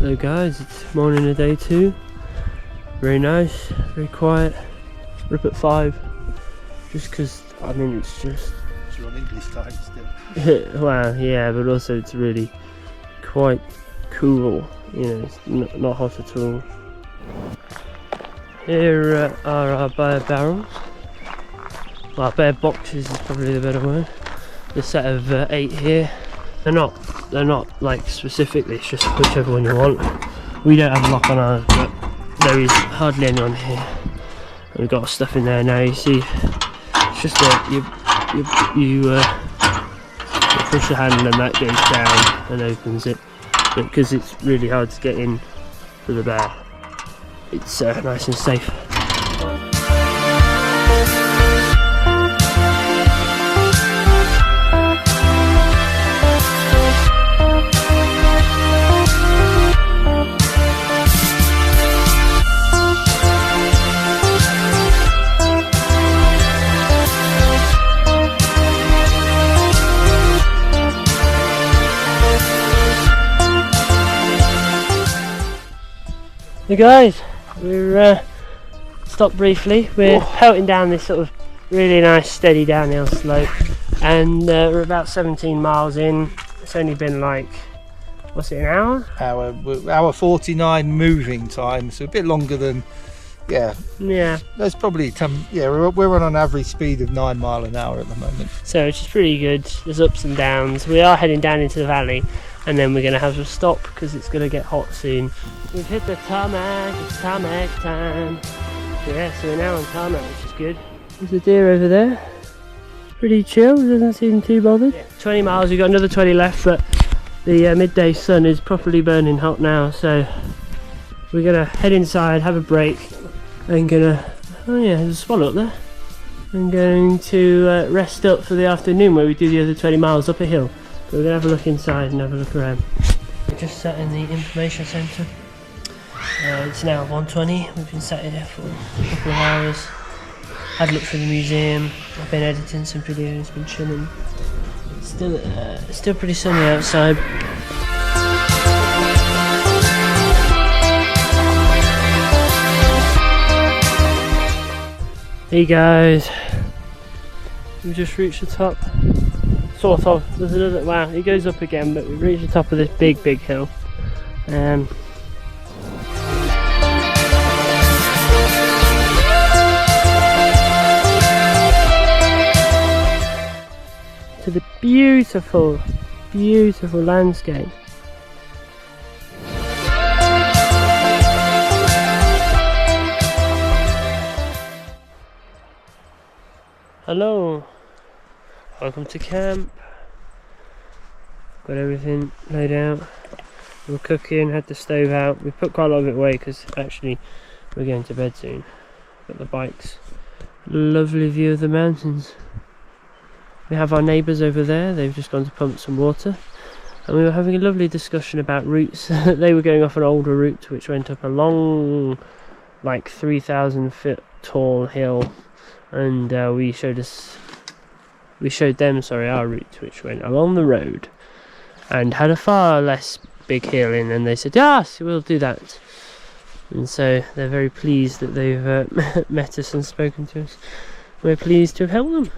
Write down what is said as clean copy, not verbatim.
Hello guys, it's morning of day 2. Very nice, very quiet. We're up at 5. Just because, I mean, it's just... You're on English time still. well, yeah, but also it's really quite cool. You know, it's not hot at all. Here are our bear barrels. Well, bear boxes is probably the better word. The set of 8 here. They're not like specifically, it's just whichever one you want. We don't have a lock on ours, but there is hardly any on here. We've got stuff in there now. You see, it's just that you push the handle and that goes down and opens it. But because it's really hard to get in for the bear, it's nice and safe. Hey guys, we're stopped briefly. We're pelting down this sort of really nice steady downhill slope, and we're about 17 miles in. It's only been like, what's it, an hour? Hour 49 moving time, so a bit longer than, yeah. There's probably we're on an average speed of 9 miles an hour at the moment. So which is pretty good. There's ups and downs. We are heading down into the valley, and then we're going to have a stop because it's going to get hot soon. We've hit the tarmac, it's tarmac time. Yeah, so we're now on tarmac, which is good. There's a deer over there. Pretty chill, doesn't seem too bothered. 20 miles, we've got another 20 left, but the midday sun is properly burning hot now, so we're going to head inside, have a break, and gonna, oh yeah, there's a swallow up there. I'm going to rest up for the afternoon where we do the other 20 miles up a hill. But we're going to have a look inside and have a look around. We just sat in the information centre. It's now 1:20. We've been sat here for a couple of hours. Had a look through the museum. I've been editing some videos, been chilling. It's still pretty sunny outside. Hey guys, we've just reached the top. Sort of. There's another. Wow, it goes up again, but we've reached the top of this big hill. To the beautiful landscape. Hello, welcome to camp. Got everything laid out. We're cooking, had the stove out. We put quite a lot of it away because actually we're going to bed soon. Got the bikes. Lovely view of the mountains. We have our neighbours over there, they've just gone to pump some water. And we were having a lovely discussion about routes. They were going off an older route which went up a long, like 3,000 foot tall hill. And we showed them our route, which went along the road and had a far less big hill in, and they said yes, we'll do that. And so they're very pleased that they've met us and spoken to us. We're pleased to have helped them.